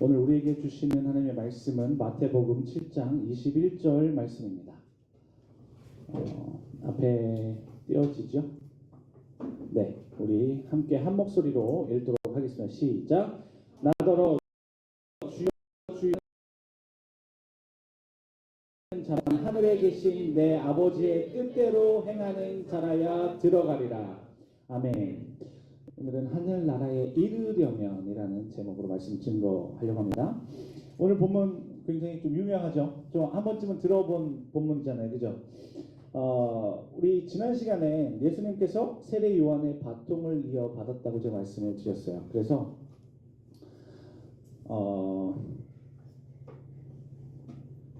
오늘 우리에게 주시는 하나님의 말씀은 마태복음 7장 21절 말씀입니다. 앞에 띄어지죠? 네, 우리 함께 한 목소리로 읽도록 하겠습니다. 시작. 나더러 주여 주여 자는 하늘에 계신 내 아버지의 뜻대로 행하는 자라야 들어가리라. 아멘. 오늘은 하늘나라에 이르려면이라는 제목으로 말씀 증거하려고 합니다. 오늘 본문 굉장히 좀 유명하죠. 좀 한 번쯤은 들어본 본문이잖아요, 그죠? 우리 지난 시간에 예수님께서 세례 요한의 바통을 이어받았다고 제가 말씀을 드렸어요. 그래서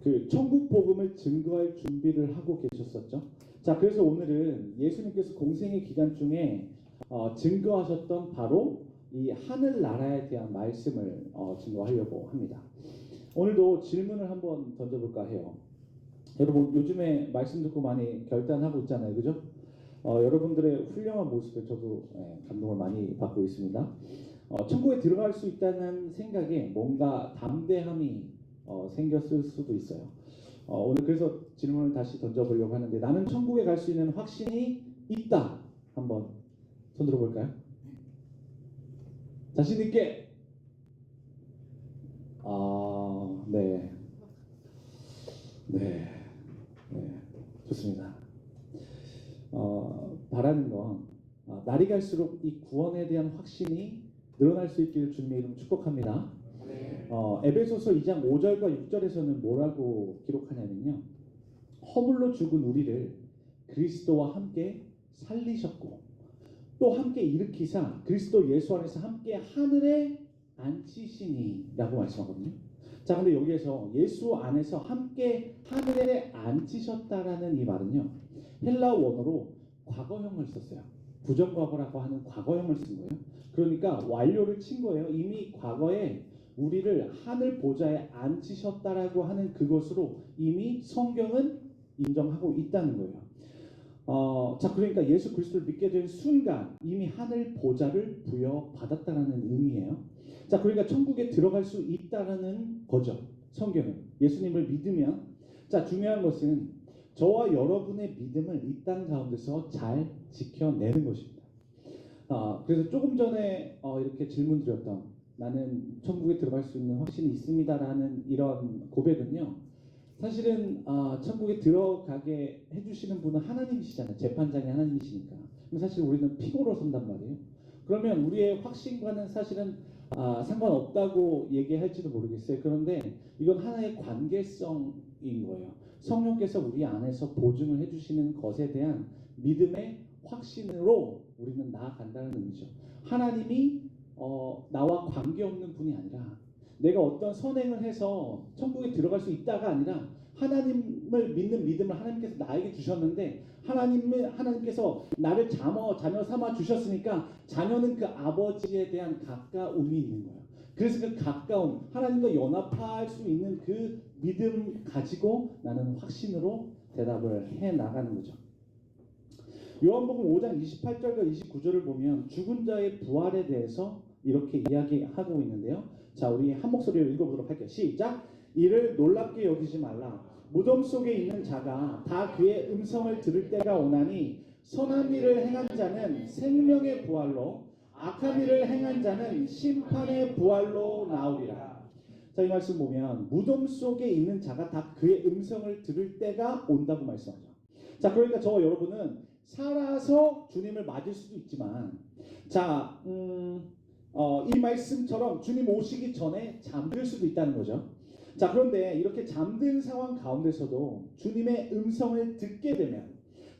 그 천국 복음을 증거할 준비를 하고 계셨었죠. 자, 그래서 오늘은 예수님께서 공생의 기간 중에 증거하셨던 바로 이 하늘나라에 대한 말씀을 증거하려고 합니다. 오늘도 질문을 한번 던져볼까 해요. 여러분 요즘에 말씀 듣고 많이 결단하고 있잖아요, 그죠? 여러분들의 훌륭한 모습에 저도 감동을 많이 받고 있습니다. 천국에 들어갈 수 있다는 생각에 뭔가 담대함이 생겼을 수도 있어요. 오늘 그래서 질문을 다시 던져보려고 하는데, 나는 천국에 갈 수 있는 확신이 있다. 한번 손 들어볼까요? 자신 있게. 네. 네. 좋습니다. 바라는 건 날이 갈수록 이 구원에 대한 확신이 늘어날 수 있기를 주님의 이름 축복합니다. 에베소서 2장 5절과 6절에서는 뭐라고 기록하냐면요, 허물로 죽은 우리를 그리스도와 함께 살리셨고 또 함께 일으키사 그리스도 예수 안에서 함께 하늘에 앉히시니 라고 말씀하거든요. 자, 근데 여기에서 예수 안에서 함께 하늘에 앉히셨다라는 이 말은요, 헬라 원어로 과거형을 썼어요. 부정과거라고 하는 과거형을 쓴 거예요. 그러니까 완료를 친 거예요. 이미 과거에 우리를 하늘 보좌에 앉히셨다라고 하는 그것으로 이미 성경은 인정하고 있다는 거예요. 자, 그러니까 예수 그리스도를 믿게 된 순간 이미 하늘 보좌를 부여받았다라는 의미예요. 자, 그러니까 천국에 들어갈 수 있다라는 거죠. 성경은 예수님을 믿으면. 자, 중요한 것은 저와 여러분의 믿음을 이 땅 가운데서 잘 지켜내는 것입니다. 그래서 조금 전에 이렇게 질문 드렸던 나는 천국에 들어갈 수 있는 확신이 있습니다라는 이런 고백은요, 사실은 천국에 들어가게 해주시는 분은 하나님이시잖아요. 재판장이 하나님이시니까. 그럼 사실 우리는 피고로 선단 말이에요. 그러면 우리의 확신과는 사실은 상관없다고 얘기할지도 모르겠어요. 그런데 이건 하나의 관계성인 거예요. 성령께서 우리 안에서 보증을 해주시는 것에 대한 믿음의 확신으로 우리는 나아간다는 의미죠. 하나님이 나와 관계없는 분이 아니라 내가 어떤 선행을 해서 천국에 들어갈 수 있다가 아니라 하나님을 믿는 믿음을 하나님께서 나에게 주셨는데 하나님께서 나를 자녀 삼아 주셨으니까 자녀는 그 아버지에 대한 가까움이 있는 거예요. 그래서 그 가까움, 하나님과 연합할 수 있는 그 믿음 가지고 나는 확신으로 대답을 해 나가는 거죠. 요한복음 5장 28절과 29절을 보면 죽은 자의 부활에 대해서 이렇게 이야기하고 있는데요. 자, 우리 한 목소리로 읽어보도록 할게요. 시작. 이를 놀랍게 여기지 말라. 무덤 속에 있는 자가 다 그의 음성을 들을 때가 오나니 선한 일을 행한 자는 생명의 부활로, 악한 일을 행한 자는 심판의 부활로 나오리라. 자, 이 말씀 보면 무덤 속에 있는 자가 다 그의 음성을 들을 때가 온다고 말씀하죠. 자, 그러니까 저와 여러분은 살아서 주님을 맞을 수도 있지만, 자, 이 말씀처럼 주님 오시기 전에 잠들 수도 있다는 거죠. 자, 그런데 이렇게 잠든 상황 가운데서도 주님의 음성을 듣게 되면,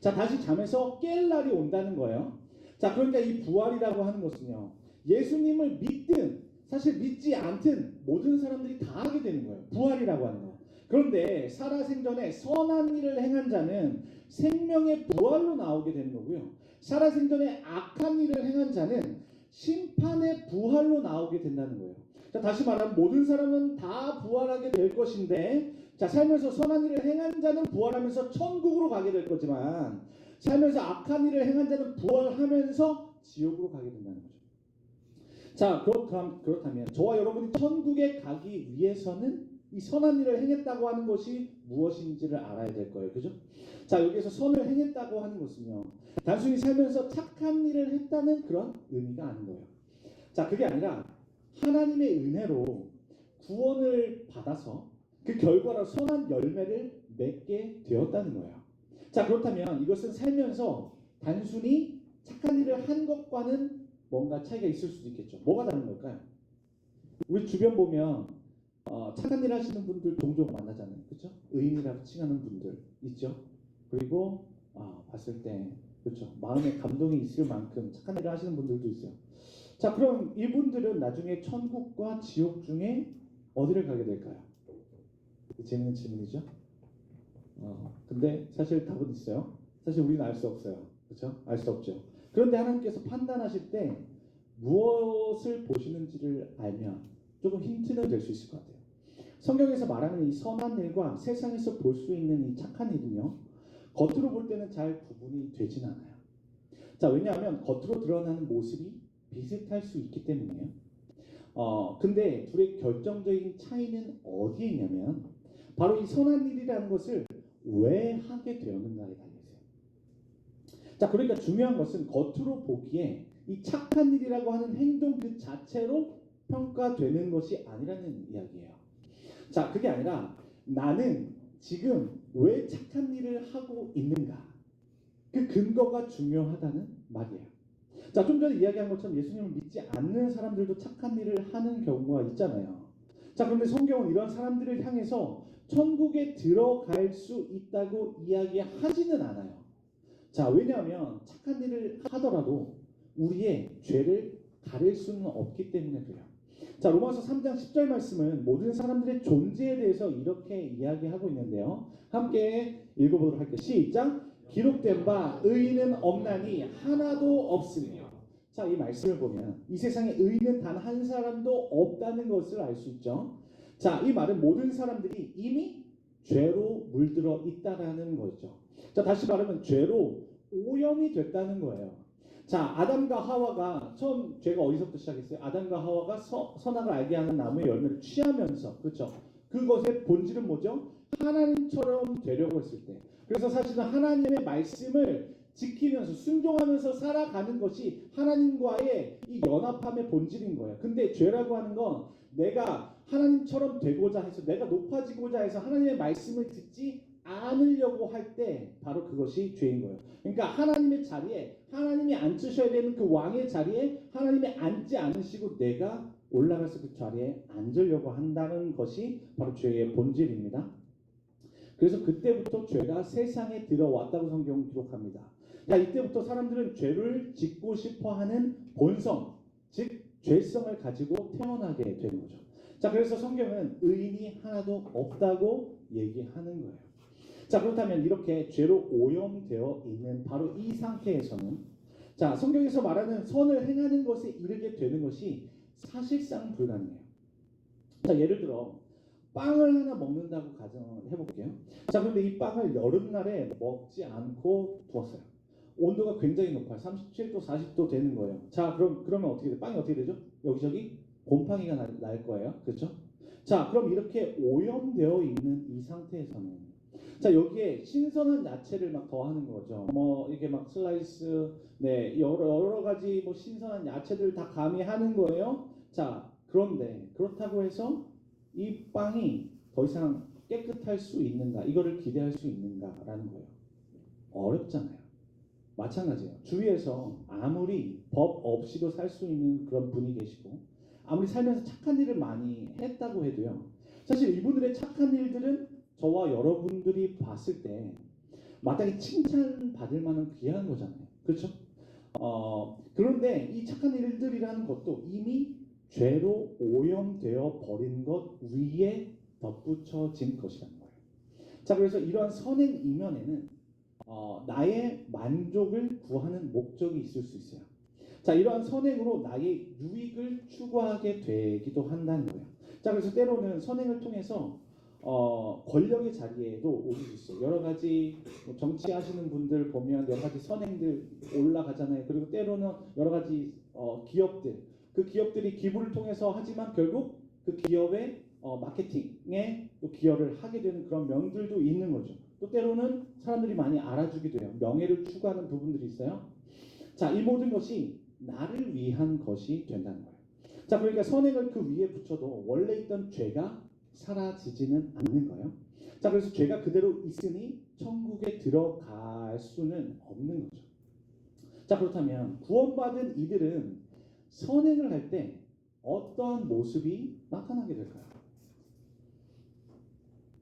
자, 다시 잠에서 깰 날이 온다는 거예요. 자, 그러니까 이 부활이라고 하는 것은요, 예수님을 믿든 사실 믿지 않든 모든 사람들이 다 하게 되는 거예요. 부활이라고 하는 거. 그런데 살아생전에 선한 일을 행한 자는 생명의 부활로 나오게 되는 거고요. 살아생전에 악한 일을 행한 자는 심판의 부활로 나오게 된다는 거예요. 자, 다시 말하면 모든 사람은 다 부활하게 될 것인데, 자, 살면서 선한 일을 행한 자는 부활하면서 천국으로 가게 될 거지만, 살면서 악한 일을 행한 자는 부활하면서 지옥으로 가게 된다는 거죠. 자, 그렇다면 저와 여러분이 천국에 가기 위해서는 이 선한 일을 행했다고 하는 것이 무엇인지를 알아야 될 거예요. 그죠? 자, 여기에서 선을 행했다고 하는 것은요, 단순히 살면서 착한 일을 했다는 그런 의미가 아닌 거예요. 자, 그게 아니라 하나님의 은혜로 구원을 받아서 그 결과로 선한 열매를 맺게 되었다는 거예요. 자, 그렇다면 이것은 살면서 단순히 착한 일을 한 것과는 뭔가 차이가 있을 수도 있겠죠. 뭐가 다른 걸까요? 우리 주변 보면 착한 일 하시는 분들 종종 만나잖아요. 그렇죠? 의인이라고 칭하는 분들 있죠. 그리고 봤을 때 그렇죠. 마음에 감동이 있을 만큼 착한 일을 하시는 분들도 있어요. 자, 그럼 이분들은 나중에 천국과 지옥 중에 어디를 가게 될까요? 재밌는 질문이죠. 근데 사실 답은 있어요. 사실 우리는 알 수 없어요. 그렇죠? 알 수 없죠. 그런데 하나님께서 판단하실 때 무엇을 보시는지를 알면 조금 힌트는 될 수 있을 것 같아요. 성경에서 말하는 이 선한 일과 세상에서 볼 수 있는 이 착한 일은요, 겉으로 볼 때는 잘 구분이 되진 않아요. 자, 왜냐하면 겉으로 드러나는 모습이 비슷할 수 있기 때문이에요. 근데 둘의 결정적인 차이는 어디에 있냐면 바로 이 선한 일이라는 것을 왜 하게 되었는가에 달려 있어요. 자, 그러니까 중요한 것은 겉으로 보기에 이 착한 일이라고 하는 행동 그 자체로 평가되는 것이 아니라는 이야기예요. 자, 그게 아니라 나는 지금 왜 착한 일을 하고 있는가? 그 근거가 중요하다는 말이에요. 자, 좀 전에 이야기한 것처럼 예수님을 믿지 않는 사람들도 착한 일을 하는 경우가 있잖아요. 자, 그런데 성경은 이런 사람들을 향해서 천국에 들어갈 수 있다고 이야기하지는 않아요. 자, 왜냐하면 착한 일을 하더라도 우리의 죄를 가릴 수는 없기 때문에 그래요. 자, 로마서 3장 10절 말씀은 모든 사람들의 존재에 대해서 이렇게 이야기하고 있는데요. 함께 읽어보도록 할게요. 시작! 기록된 바 의인은 없나니 하나도 없으며. 자, 이 말씀을 보면 이 세상에 의인은 단 한 사람도 없다는 것을 알 수 있죠. 자, 이 말은 모든 사람들이 이미 죄로 물들어 있다라는 거죠. 자, 다시 말하면 죄로 오염이 됐다는 거예요. 자, 아담과 하와가 처음 죄가 어디서부터 시작했어요? 아담과 하와가 선악을 알게 하는 나무의 열매를 취하면서, 그렇죠? 그것의 본질은 뭐죠? 하나님처럼 되려고 했을 때. 그래서 사실은 하나님의 말씀을 지키면서 순종하면서 살아가는 것이 하나님과의 이 연합함의 본질인 거예요. 근데 죄라고 하는 건 내가 하나님처럼 되고자 해서 내가 높아지고자 해서 하나님의 말씀을 듣지 않으려고 할 때 바로 그것이 죄인 거예요. 그러니까 하나님의 자리에 하나님이 앉으셔야 되는 그 왕의 자리에 하나님이 앉지 않으시고 내가 올라가서 그 자리에 앉으려고 한다는 것이 바로 죄의 본질입니다. 그래서 그때부터 죄가 세상에 들어왔다고 성경은 기록합니다. 자, 이때부터 사람들은 죄를 짓고 싶어하는 본성, 즉 죄성을 가지고 태어나게 되는 거죠. 자, 그래서 성경은 의인이 하나도 없다고 얘기하는 거예요. 자, 그렇다면 이렇게 죄로 오염되어 있는 바로 이 상태에서는 자, 성경에서 말하는 선을 행하는 것에 이르게 되는 것이 사실상 불가능해요. 자, 예를 들어 빵을 하나 먹는다고 가정을 해볼게요. 자, 그런데 이 빵을 여름날에 먹지 않고 두었어요. 온도가 굉장히 높아요. 37도, 40도 되는 거예요. 자, 그러면 어떻게 돼? 빵이 어떻게 되죠? 여기저기 곰팡이가 날 거예요. 그렇죠? 자, 그럼 이렇게 오염되어 있는 이 상태에서는 자, 여기에 신선한 야채를 막 더하는 거죠. 뭐 이게 막 슬라이스, 네, 여러 가지 뭐 신선한 야채들 다 가미하는 거예요. 자, 그런데 그렇다고 해서 이 빵이 더 이상 깨끗할 수 있는가? 이거를 기대할 수 있는가라는 거예요. 어렵잖아요. 마찬가지예요. 주위에서 아무리 법 없이도 살 수 있는 그런 분이 계시고 아무리 살면서 착한 일을 많이 했다고 해도요. 사실 이분들의 착한 일들은 저와 여러분들이 봤을 때 마땅히 칭찬받을 만한 귀한 거잖아요. 그렇죠? 그런데 이 착한 일들이라는 것도 이미 죄로 오염되어 버린 것 위에 덧붙여진 것이라는 거예요. 자, 그래서 이러한 선행 이면에는 나의 만족을 구하는 목적이 있을 수 있어요. 자, 이러한 선행으로 나의 유익을 추구하게 되기도 한다는 거예요. 자, 그래서 때로는 선행을 통해서 권력의 자리에도 오를 수 있어요. 여러 가지 정치하시는 분들 보면 여러 가지 선행들 올라가잖아요. 그리고 때로는 여러 가지 기업들 그 기업들이 기부를 통해서 하지만 결국 그 기업의 마케팅에 또 기여를 하게 되는 그런 면들도 있는 거죠. 또 때로는 사람들이 많이 알아주기도 해요. 명예를 추구하는 부분들이 있어요. 자, 이 모든 것이 나를 위한 것이 된다는 거예요. 자, 그러니까 선행을 그 위에 붙여도 원래 있던 죄가 사라지지는 않는 거예요. 자, 그래서 죄가 그대로 있으니 천국에 들어갈 수는 없는 거죠. 자, 그렇다면 구원받은 이들은 선행을 할 때 어떠한 모습이 나타나게 될까요?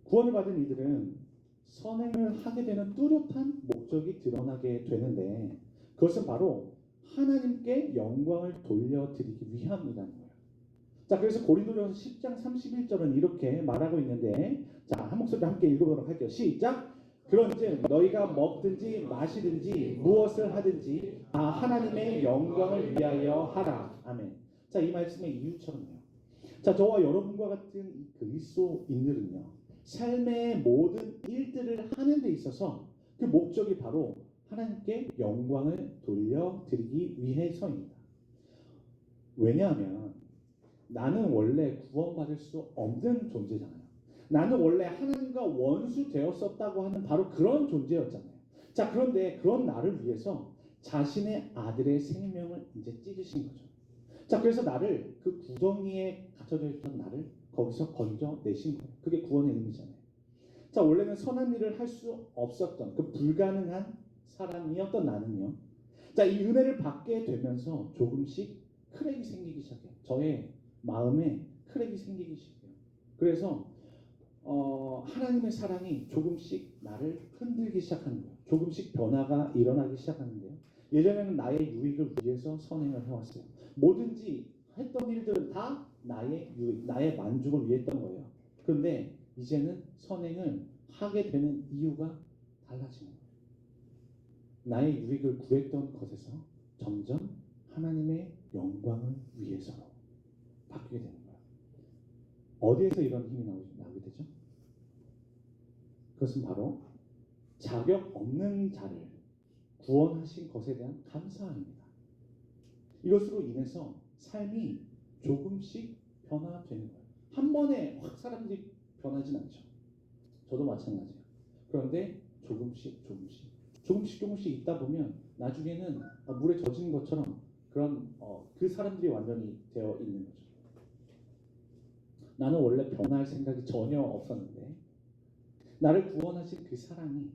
구원을 받은 이들은 선행을 하게 되는 뚜렷한 목적이 드러나게 되는데 그것은 바로 하나님께 영광을 돌려드리기 위함이라는 거예요. 자, 그래서 고린도전서 10장 31절은 이렇게 말하고 있는데, 자, 한 목소리로 함께 읽어보도록 할게요. 시작. 그런즉 너희가 먹든지 마시든지 무엇을 하든지 다 하나님의 영광을 위하여 하라. 아멘. 자, 이 말씀의 이유처럼요. 자, 저와 여러분과 같은 이 그리스도인들은요, 삶의 모든 일들을 하는 데 있어서 그 목적이 바로 하나님께 영광을 돌려드리기 위해서입니다. 왜냐하면 나는 원래 구원받을 수 없는 존재잖아요. 나는 원래 하나님과 원수 되었었다고 하는 바로 그런 존재였잖아요. 자, 그런데 그런 나를 위해서 자신의 아들의 생명을 이제 찢으신 거죠. 자, 그래서 나를 그 구덩이에 갇혀져 있던 나를 거기서 건져내신 거예요. 그게 구원의 의미잖아요. 자, 원래는 선한 일을 할 수 없었던 그 불가능한 사람이었던 나는요. 자, 이 은혜를 받게 되면서 조금씩 크랙이 생기기 시작해요. 저의 마음에 크랙이 생기기 시작해요. 그래서 하나님의 사랑이 조금씩 나를 흔들기 시작하는 거예요. 조금씩 변화가 일어나기 시작하는데요. 예전에는 나의 유익을 위해서 선행을 해왔어요. 뭐든지 했던 일들은 다 나의 유익, 나의 만족을 위해 했던 거예요. 그런데 이제는 선행을 하게 되는 이유가 달라지는 거예요. 나의 유익을 구했던 것에서 점점 하나님의 영광을 위해서로 바뀌게 되는 거예요. 어디에서 이런 힘이 나오게 되죠? 그것은 바로 자격 없는 자를 구원하신 것에 대한 감사함입니다. 이것으로 인해서 삶이 조금씩 변화되는 거예요. 한 번에 확 사람들이 변하진 않죠. 저도 마찬가지예요. 그런데 조금씩 있다 보면 나중에는 물에 젖은 것처럼 그런 그 사람들이 완전히 되어 있는 거죠. 나는 원래 변할 생각이 전혀 없었는데 나를 구원하신 그 사랑이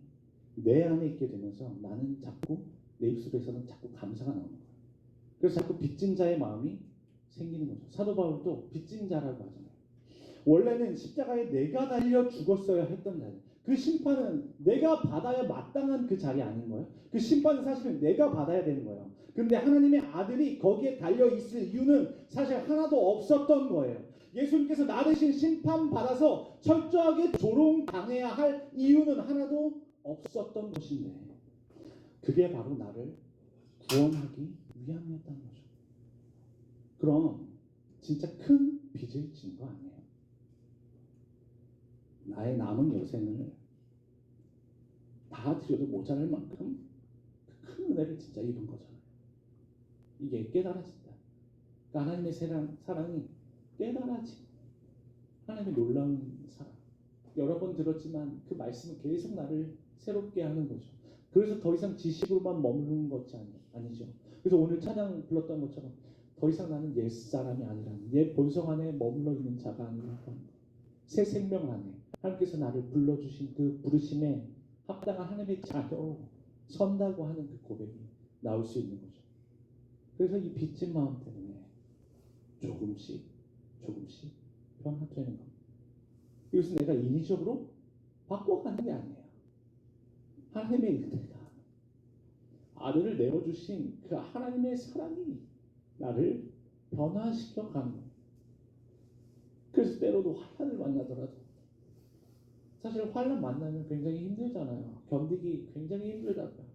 내 안에 있게 되면서 나는 자꾸 내 입술에서는 자꾸 감사가 나오는 거예요. 그래서 자꾸 빚진 자의 마음이 생기는 거죠. 사도 바울도 빚진 자라고 하잖아요. 원래는 십자가에 내가 달려 죽었어야 했던 자리. 그 심판은 내가 받아야 마땅한 그 자리 아닌 거예요. 그 심판은 사실은 내가 받아야 되는 거예요. 근데 하나님의 아들이 거기에 달려 있을 이유는 사실 하나도 없었던 거예요. 예수님께서 나 대신 심판 받아서 철저하게 조롱당해야 할 이유는 하나도 없었던 것인데 그게 바로 나를 구원하기 위함이었다는 거죠. 그럼 진짜 큰 빚을 진 거 아니에요? 나의 남은 여생을 다 드려도 모자랄 만큼 큰 은혜를 진짜 입은 거잖아요. 이게 깨달아진다. 그러니까 하나님의 사랑이 깨달아진 하나님의 놀라운 사랑. 여러 번 들었지만 그 말씀은 계속 나를 새롭게 하는 거죠. 그래서 더 이상 지식으로만 머무르는 것이 아니죠. 그래서 오늘 찬양 불렀던 것처럼 더 이상 나는 옛사람이 아니라는 옛 본성 안에 머물러 있는 자가 아니라는 새 생명 안에 하나님께서 나를 불러주신 그 부르심에 합당한 하나님의 자녀로 선다고 하는 그 고백이 나올 수 있는 거죠. 그래서 이 빚진 마음 때문에 조금씩 변화되는 겁니다. 이것은 내가 인위적으로 바꿔가는 게 아니에요. 하나님의 은혜가 아들을 내어주신 그 하나님의 사랑이 나를 변화시켜 가는 거예요. 그래서 때로도 환난을 만나더라도 사실 환난 만나면 굉장히 힘들잖아요. 견디기 굉장히 힘들다고요.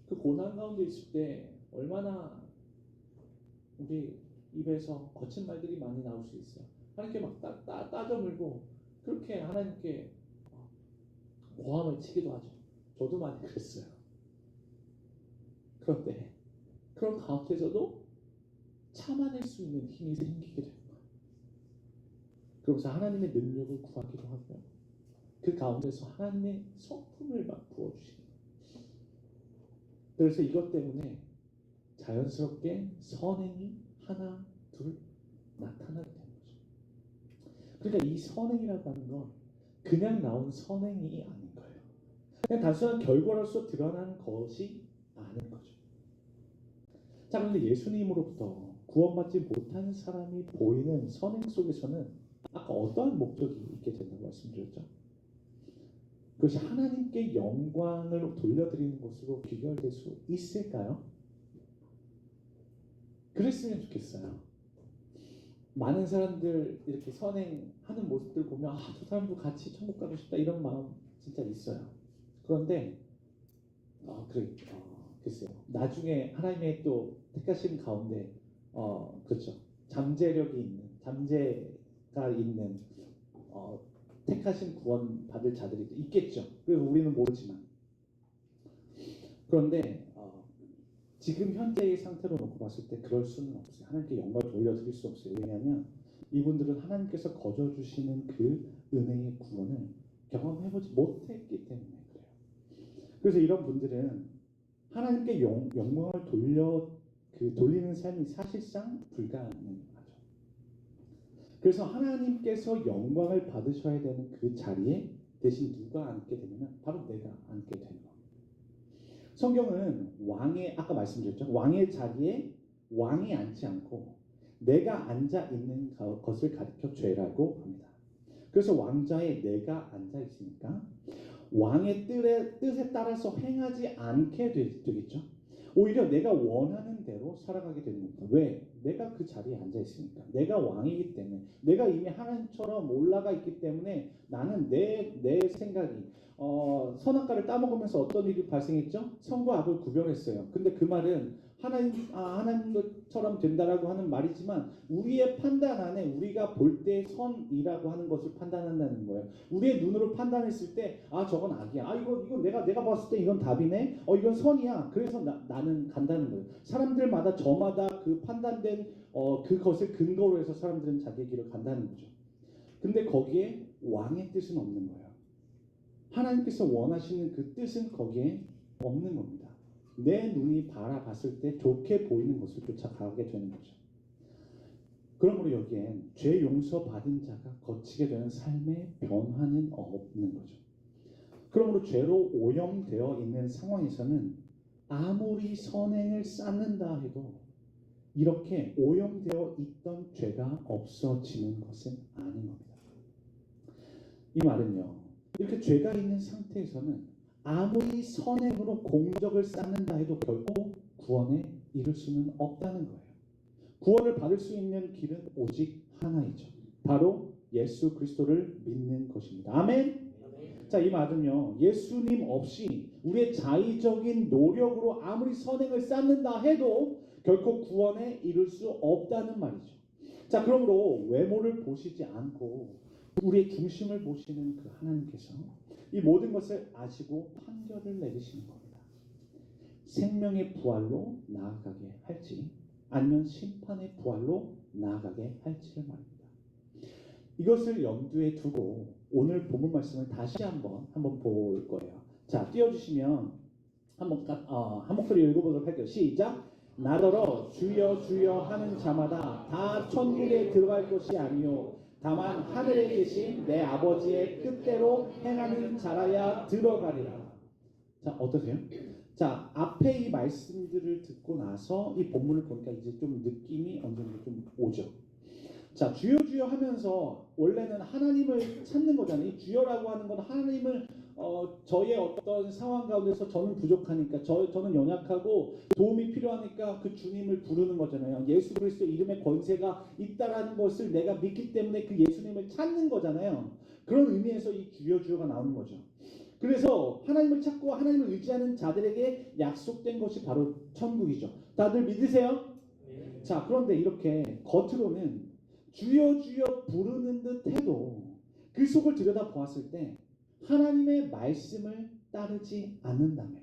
그 고난 가운데 있을 때 얼마나 우리 입에서 거친 말들이 많이 나올 수 있어요. 하나님께 막 따져물고 그렇게 하나님께 고함을 치기도 하죠. 저도 많이 그랬어요. 그런데 그런 가운데서도 참아낼 수 있는 힘이 생기게 되는 거예요. 그러면서 하나님의 능력을 구하기도 하고요. 그 가운데서 하나님의 성품을 막 부어주시는 거예요. 그래서 이것 때문에 자연스럽게 선행이 하나, 둘 나타나게 되는 거죠. 그러니까 이 선행이라고 하는 건 그냥 나온 선행이 아닌 거예요. 그냥 단순한 결과로서 드러나는 것이 아닌 거죠. 자, 그런데 예수님으로부터 구원받지 못한 사람이 보이는 선행 속에서는 아까 어떠한 목적이 있게 된다고 말씀드렸죠? 그것이 하나님께 영광을 돌려드리는 것으로 귀결될 수 있을까요? 그랬으면 좋겠어요. 많은 사람들 이렇게 선행하는 모습들 보면 저 사람도 같이 천국 가고 싶다 이런 마음 진짜 있어요. 그런데 글쎄요. 나중에 하나님의 또 택하신 가운데 그렇죠. 잠재가 있는 택하신 구원 받을 자들이 있겠죠. 그래서 우리는 모르지만 그런데 지금 현재의 상태로 놓고 봤을 때 그럴 수는 없어요. 하나님께 영광을 돌려드릴 수 없어요. 왜냐하면 이분들은 하나님께서 거저 주시는 그 은혜의 구원을 경험해보지 못했기 때문에 그래요. 그래서 이런 분들은 하나님께 영광을 돌리는 삶이 사실상 불가능하죠. 그래서 하나님께서 영광을 받으셔야 되는 그 자리에 대신 누가 앉게 되냐면 바로 내가 앉게 되는 겁니다. 성경은 아까 말씀드렸죠. 왕의 자리에 왕이 앉지 않고 내가 앉아 있는 것을 가리켜 죄라고 합니다. 그래서 왕자에 내가 앉아 있으니까 왕의 뜻에 따라서 행하지 않게 되겠죠. 오히려 내가 원하는 대로 살아가게 되는 겁니다. 왜? 내가 그 자리에 앉아 있으니까. 내가 왕이기 때문에. 내가 이미 하나님처럼 올라가 있기 때문에 나는 내 생각이 선악과를 따먹으면서 어떤 일이 발생했죠? 선과 악을 구별했어요. 근데 그 말은 하나님처럼 된다라고 하는 말이지만 우리의 판단 안에 우리가 볼 때 선이라고 하는 것을 판단한다는 거예요. 우리의 눈으로 판단했을 때 저건 악이야. 이거 내가 봤을 때 이건 답이네. 이건 선이야. 그래서 나는 간다는 거예요. 사람들마다 저마다 그 판단된 그것을 근거로 해서 사람들은 자기의 길을 간다는 거죠. 근데 거기에 왕의 뜻은 없는 거예요. 하나님께서 원하시는 그 뜻은 거기에 없는 겁니다. 내 눈이 바라봤을 때 좋게 보이는 것을 쫓아가게 되는 거죠. 그러므로 여기엔 죄 용서 받은 자가 거치게 되는 삶의 변화는 없는 거죠. 그러므로 죄로 오염되어 있는 상황에서는 아무리 선행을 쌓는다 해도 이렇게 오염되어 있던 죄가 없어지는 것은 아닌 겁니다. 이 말은요, 이렇게 죄가 있는 상태에서는 아무리 선행으로 공적을 쌓는다 해도 결코 구원에 이를 수는 없다는 거예요. 구원을 받을 수 있는 길은 오직 하나이죠. 바로 예수 그리스도를 믿는 것입니다. 아멘? 자, 이 말은요, 예수님 없이 우리의 자의적인 노력으로 아무리 선행을 쌓는다 해도 결코 구원에 이를 수 없다는 말이죠. 자, 그러므로 외모를 보시지 않고 우리의 중심을 보시는 그 하나님께서 이 모든 것을 아시고 판결을 내리시는 겁니다. 생명의 부활로 나아가게 할지 아니면 심판의 부활로 나아가게 할지를 말입니다. 이것을 염두에 두고 오늘 본문 말씀을 다시 한번 볼 거예요. 자, 띄워주시면 한 목소리 읽어보도록 할게요. 시작. 나더러 주여 주여 하는 자마다 다 천국에 들어갈 것이 아니요 다만 하늘에 계신 내 아버지의 뜻대로 행하는 자라야 들어가리라. 자, 어떠세요? 자, 앞에 이 말씀들을 듣고 나서 이 본문을 보니까 이제 좀 느낌이 어느 정도 좀 오죠. 자, 주여 주여 하면서 원래는 하나님을 찾는 거잖아요. 이 주여라고 하는 건 하나님을 저의 어떤 상황 가운데서 저는 부족하니까 저는 연약하고 도움이 필요하니까 그 주님을 부르는 거잖아요. 예수 그리스도 이름의 권세가 있다라는 것을 내가 믿기 때문에 그 예수님을 찾는 거잖아요. 그런 의미에서 이 주여 주여가 나오는 거죠. 그래서 하나님을 찾고 하나님을 의지하는 자들에게 약속된 것이 바로 천국이죠. 다들 믿으세요? 네. 자, 그런데 이렇게 겉으로는 주여 주여 부르는 듯 해도 그 속을 들여다 보았을 때 하나님의 말씀을 따르지 않는다면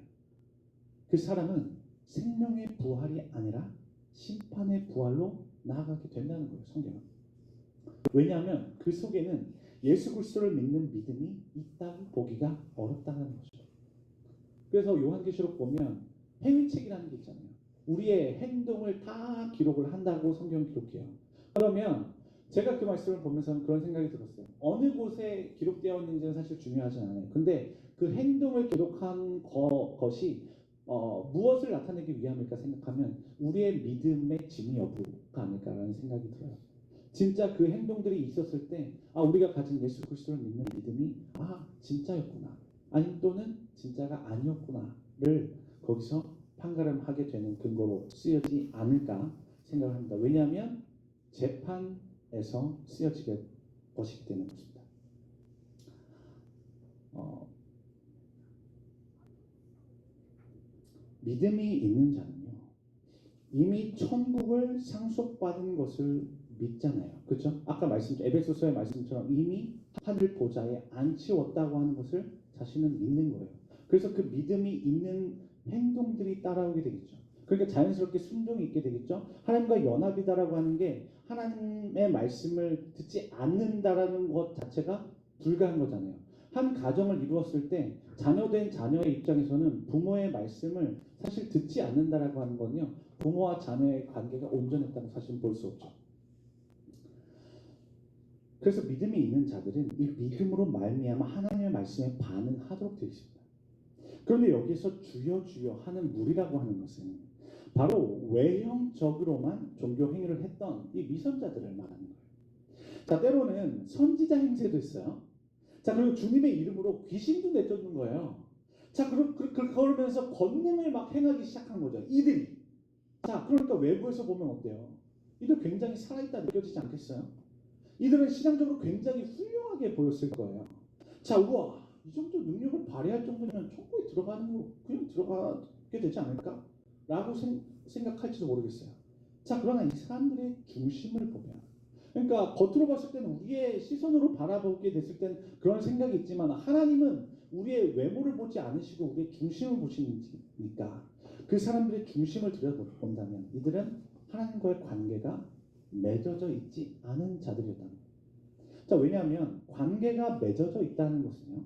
그 사람은 생명의 부활이 아니라 심판의 부활로 나아가게 된다는 거예요, 성경은. 왜냐하면 그 속에는 예수 그리스도를 믿는 믿음이 있다고 보기가 어렵다는 거죠. 그래서 요한계시록 보면 행위책이라는 게 있잖아요. 우리의 행동을 다 기록을 한다고 성경 기록해요. 그러면 제가 그 말씀을 보면서는 그런 생각이 들었어요. 어느 곳에 기록되어 있는지는 사실 중요하지 않아요. 근데 그 행동을 기록한 것이 무엇을 나타내기 위함일까 생각하면 우리의 믿음의 진위 여부가 아닐까라는 생각이 들어요. 진짜 그 행동들이 있었을 때 우리가 가진 예수 그리스도를 믿는 믿음이 진짜였구나, 아니 또는 진짜가 아니었구나를 거기서 판가름하게 되는 근거로 쓰여지지 않을까 생각합니다. 왜냐하면 재판에서 쓰여지게 것이기 때문에 그렇습니다. 믿음이 있는 자는요, 이미 천국을 상속받은 것을 믿잖아요. 그렇죠? 아까 에베소서의 말씀처럼 이미 하늘 보좌에 앉히었다고 하는 것을 자신은 믿는 거예요. 그래서 그 믿음이 있는 행동들이 따라오게 되겠죠. 그러니까 자연스럽게 순종이 있게 되겠죠. 하나님과 연합이다라고 하는 게 하나님의 말씀을 듣지 않는다라는 것 자체가 불가한 거잖아요. 한 가정을 이루었을 때 자녀된 자녀의 입장에서는 부모의 말씀을 사실 듣지 않는다라고 하는 건요, 부모와 자녀의 관계가 온전했다고 사실 볼 수 없죠. 그래서 믿음이 있는 자들은 이 믿음으로 말미암아 하나님의 말씀에 반응하도록 되어 있습니다. 그런데 여기서 주여 주여 하는 무리라고 하는 것은 바로 외형적으로만 종교 행위를 했던 이 미선자들을 말하는 거예요. 자, 때로는 선지자 행세도 있어요. 자, 그리고 주님의 이름으로 귀신도 내쫓는 거예요. 자, 그러면서 권능을 막 행하기 시작한 거죠, 이들이. 자, 그러니까 외부에서 보면 어때요? 이들 굉장히 살아있다 느껴지지 않겠어요? 이들은 신앙적으로 굉장히 훌륭하게 보였을 거예요. 자, 우와, 이 정도 능력을 발휘할 정도면 천국에 들어가는 거 그냥 들어가게 되지 않을까? 라고 생각할지도 모르겠어요. 자, 그러나 이 사람들의 중심을 보면, 그러니까 겉으로 봤을 때는 우리의 시선으로 바라보게 됐을 때는 그런 생각이 있지만 하나님은 우리의 외모를 보지 않으시고 우리의 중심을 보시니까 그 사람들의 중심을 들여본다면 이들은 하나님과의 관계가 맺어져 있지 않은 자들이었다는 거예요. 자, 왜냐하면 관계가 맺어져 있다는 것은요,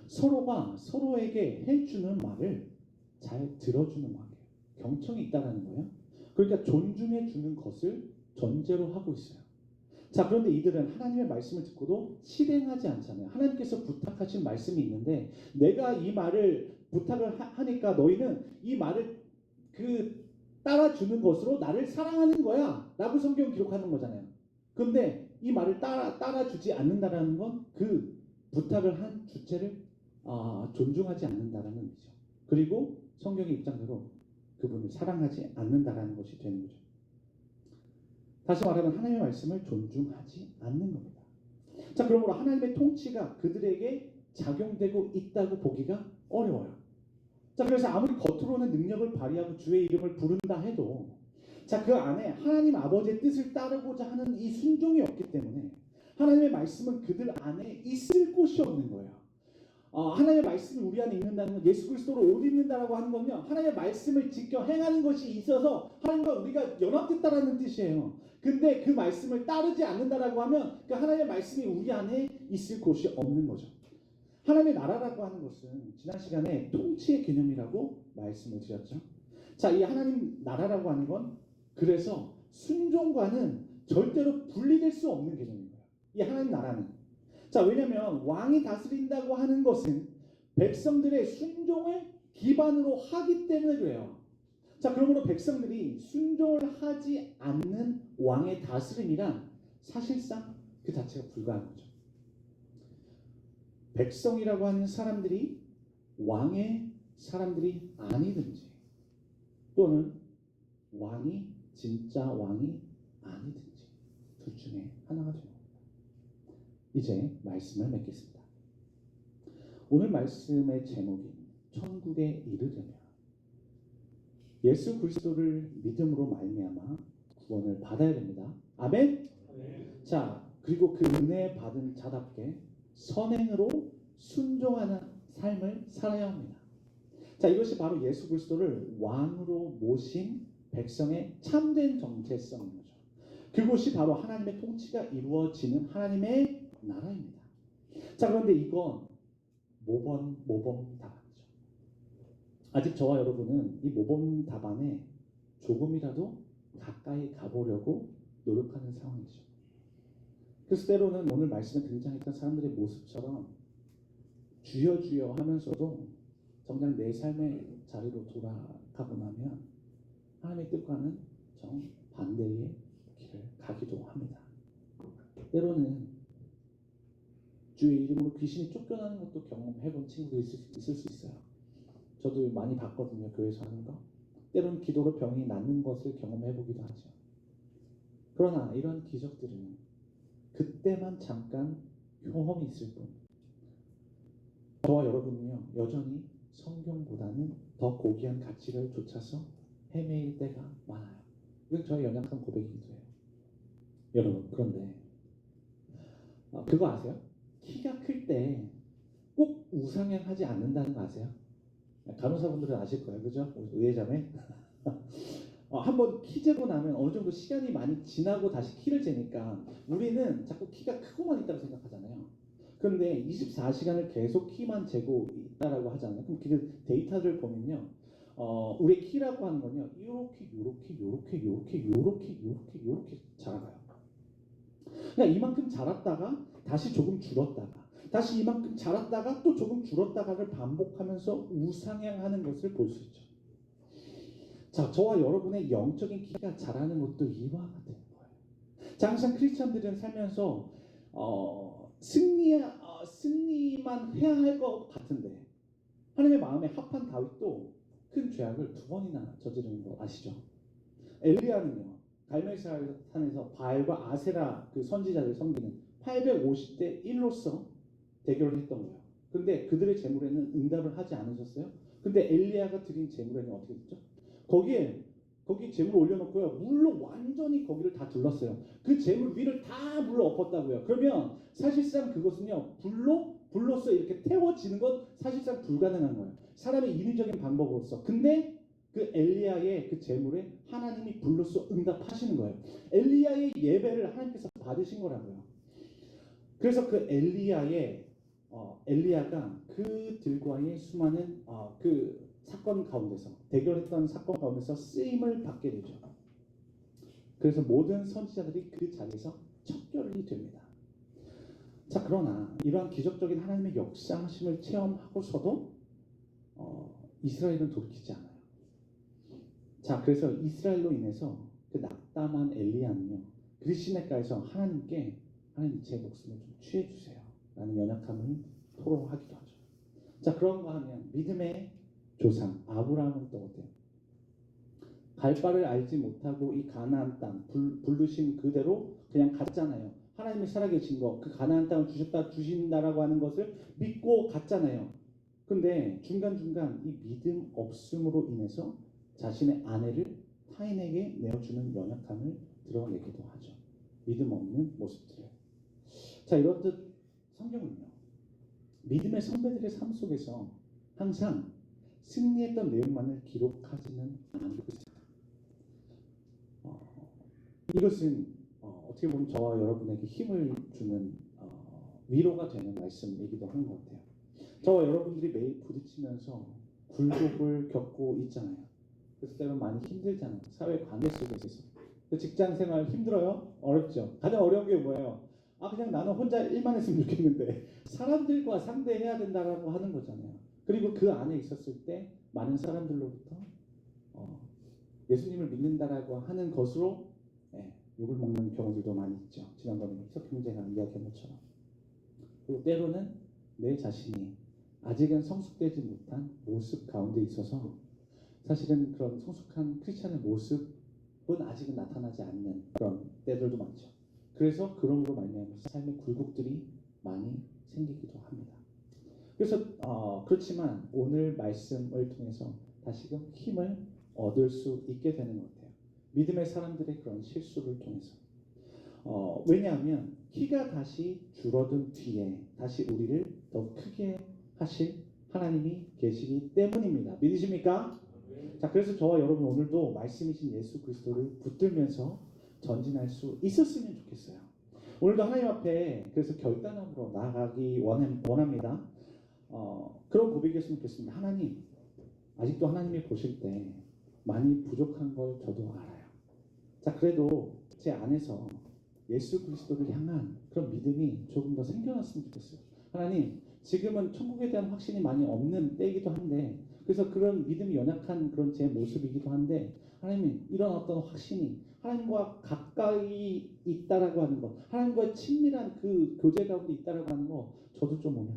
서로가 서로에게 해주는 말을 잘 들어주는 관계, 경청이 있다는 거예요. 그러니까 존중해 주는 것을 전제로 하고 있어요. 자, 그런데 이들은 하나님의 말씀을 듣고도 실행하지 않잖아요. 하나님께서 부탁하신 말씀이 있는데 내가 이 말을 부탁을 하니까 너희는 이 말을 따라주는 것으로 나를 사랑하는 거야 라고 성경 기록하는 거잖아요. 근데 이 말을 따라주지 않는다라는 건 그 부탁을 한 주체를 존중하지 않는다라는 의미죠. 그리고 성경의 입장대로 그분을 사랑하지 않는다라는 것이 되는 거죠. 다시 말하면 하나님의 말씀을 존중하지 않는 겁니다. 자, 그러므로 하나님의 통치가 그들에게 작용되고 있다고 보기가 어려워요. 자, 그래서 아무리 겉으로는 능력을 발휘하고 주의 이름을 부른다 해도 자, 그 안에 하나님 아버지의 뜻을 따르고자 하는 이 순종이 없기 때문에 하나님의 말씀은 그들 안에 있을 곳이 없는 거예요. 하나님의 말씀이 우리 안에 있는다는 건, 예수 그리스도로 옷 입는다라고 하는 건요, 하나님의 말씀을 지켜 행하는 것이 있어서 하나님과 우리가 연합됐다라는 뜻이에요. 근데 그 말씀을 따르지 않는다라고 하면 그 하나님의 말씀이 우리 안에 있을 곳이 없는 거죠. 하나님의 나라라고 하는 것은 지난 시간에 통치의 개념이라고 말씀을 드렸죠. 자, 이 하나님 나라라고 하는 건 그래서 순종과는 절대로 분리될 수 없는 개념인 거예요. 이 하나님 나라는. 자, 왜냐하면 왕이 다스린다고 하는 것은 백성들의 순종을 기반으로 하기 때문에 그래요. 자, 그러므로 백성들이 순종을 하지 않는 왕의 다스림이란 사실상 그 자체가 불가한 거죠. 백성이라고 하는 사람들이 왕의 사람들이 아니든지 또는 왕이 진짜 왕이 아니든지 둘 중에 하나가 되는 겁니다. 이제 말씀을 맺겠습니다. 오늘 말씀의 제목인 천국에 이르려면 예수 그리스도를 믿음으로 말미암아 구원을 받아야 됩니다. 아멘? 네. 자, 그리고 그 은혜 받은 자답게 선행으로 순종하는 삶을 살아야 합니다. 자, 이것이 바로 예수 그리스도를 왕으로 모신 백성의 참된 정체성인 거죠. 그곳이 바로 하나님의 통치가 이루어지는 하나님의 나라입니다. 자, 그런데 이건 모범 답안이죠. 아직 저와 여러분은 이 모범 답안에 조금이라도 가까이 가보려고 노력하는 상황이죠. 그래서 때로는 오늘 말씀에 등장했던 사람들의 모습처럼 주여 주여 하면서도 정작 내 삶의 자리로 돌아가고 나면 하나님의 뜻과는 정반대의 길을 가기도 합니다. 때로는 주의 이름으로 귀신이 쫓겨나는 것도 경험해본 친구도 있을 수 있어요. 저도 많이 봤거든요. 교회에서 하는 거. 때로는 기도로 병이 낫는 것을 경험해보기도 하죠. 그러나 이런 기적들은 그때만 잠깐 효험이 있을 뿐, 저와 여러분은요 여전히 성경보다는 더 고귀한 가치를 쫓아서 헤매일 때가 많아요. 이건 저의 연약한 고백이기도 해요. 여러분, 그런데 그거 아세요? 키가 클 때 꼭 우상향하지 않는다는 거 아세요? 간호사분들은 아실 거예요, 그죠? 의회자매. 한번 키 재고 나면 어느 정도 시간이 많이 지나고 다시 키를 재니까 우리는 자꾸 키가 크고만 있다고 생각하잖아요. 그런데 24시간을 계속 키만 재고 있다라고 하잖아요. 그럼 그 데이터를 보면요, 우리의 키라고 하는 건요, 요렇게 자라가요. 그러니까 이만큼 자랐다가 다시 조금 줄었다가 다시 이만큼 자랐다가 또 조금 줄었다가를 반복하면서 우상향하는 것을 볼 수 있죠. 자, 저와 여러분의 영적인 키가 자라는 것도 이와 같은 거예요. 자, 항상 크리스천들은 살면서 승리만 해야 할 것 같은데 하나님의 마음에 합한 다윗도 큰 죄악을 2번이나 저지르는 거 아시죠? 엘리야는요, 갈멜산 산에서 바알과 아세라 그 선지자를 섬기는 850대 1로서 대결을 했던 거예요. 근데 그들의 제물에는 응답을 하지 않으셨어요. 근데 엘리야가 드린 제물에는 어떻게 됐죠? 거기 제물 올려놓고요, 물로 완전히 거기를 다 둘렀어요. 그 제물 위를 다 물로 엎었다고요. 그러면 사실상 그것은요, 불로써 이렇게 태워지는 건 사실상 불가능한 거예요. 사람의 인위적인 방법으로서. 근데 그 엘리야의 그 제물에 하나님이 불로써 응답하시는 거예요. 엘리야의 예배를 하나님께서 받으신 거라고요. 그래서 그 엘리야가 그들과의 수많은 그 사건 가운데서, 대결했던 사건 가운데서 쓰임을 받게 되죠. 그래서 모든 선지자들이 그 자리에서 척결이 됩니다. 자, 그러나 이러한 기적적인 하나님의 역사하심을 체험하고서도 이스라엘은 돌이키지 않아요. 자, 그래서 이스라엘로 인해서 그 낙담한 엘리야는요, 그리시네가에서 하나님 제 목숨을 좀 취해주세요 라는 연약함을 토로하기도 하죠. 자, 그런가 하면 믿음의 조상 아브라함은 또 어때요? 갈 바를 알지 못하고 이 가나안 땅 부르신 그대로 그냥 갔잖아요. 하나님이 살아계신 거, 그 가나안 땅을 주신다라고 하는 것을 믿고 갔잖아요. 근데 중간중간 이 믿음 없음으로 인해서 자신의 아내를 타인에게 내어주는 연약함을 드러내기도 하죠. 믿음 없는 모습들. 자, 이렇듯 성경은요, 믿음의 선배들의 삶 속에서 항상 승리했던 내용만을 기록하지는 않고 있습니다. 이것은 어떻게 보면 저와 여러분에게 힘을 주는 위로가 되는 말씀이기도 한 것 같아요. 저와 여러분들이 매일 부딪히면서 굴곡을 겪고 있잖아요. 그래서 때로는 많이 힘들잖아요. 사회 관계 속에서. 직장 생활 힘들어요? 어렵죠. 가장 어려운 게 뭐예요? 그냥 나는 혼자 일만 했으면 좋겠는데 사람들과 상대해야 된다라고 하는 거잖아요. 그리고 그 안에 있었을 때 많은 사람들로부터 예수님을 믿는다라고 하는 것으로 욕을 먹는 경우들도 많이 있죠. 지난번에 희석 형제가 이야기한 것처럼. 그리고 때로는 내 자신이 아직은 성숙되지 못한 모습 가운데 있어서 사실은 그런 성숙한 크리스찬의 모습은 아직은 나타나지 않는 그런 때들도 많죠. 그래서 그럼으로 말미암아서 삶의 굴곡들이 많이 생기기도 합니다. 그래서 그렇지만 오늘 말씀을 통해서 다시금 힘을 얻을 수 있게 되는 것 같아요. 믿음의 사람들의 그런 실수를 통해서. 왜냐하면 키가 다시 줄어든 뒤에 다시 우리를 더 크게 하실 하나님이 계시기 때문입니다. 믿으십니까? 자, 그래서 저와 여러분 오늘도 말씀이신 예수 그리스도를 붙들면서 전진할 수 있었으면 좋겠어요. 오늘도 하나님 앞에 그래서 결단함으로 나아가기 원합니다. 그런 고백이었으면 좋겠습니다. 하나님, 아직도 하나님이 보실 때 많이 부족한 걸 저도 알아요. 자, 그래도 제 안에서 예수 그리스도를 향한 그런 믿음이 조금 더 생겨났으면 좋겠어요. 하나님, 지금은 천국에 대한 확신이 많이 없는 때이기도 한데, 그래서 그런 믿음이 연약한 그런 제 모습이기도 한데, 하나님, 이런 어떤 확신이 하나님과 가까이 있다라고 하는 것, 하나님과 친밀한 그 교제 가운데 있다라고 하는 거, 저도 좀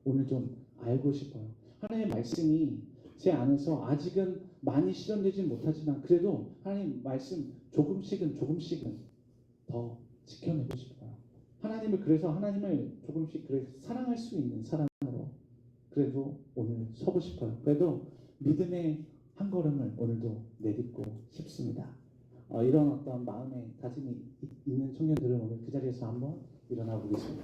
오늘 좀 알고 싶어요. 하나님의 말씀이 제 안에서 아직은 많이 실현되지 못하지만, 그래도 하나님 말씀 조금씩은 더 지켜내고 싶어요. 하나님을 그래서 하나님을 조금씩 그래 사랑할 수 있는 사람으로 그래도 오늘 서고 싶어요. 그래도 믿음의 한 걸음을 오늘도 내딛고 싶습니다. 이런 어떤 마음의 다짐이 있는 청년들은 오늘 그 자리에서 한번 일어나 보겠습니다.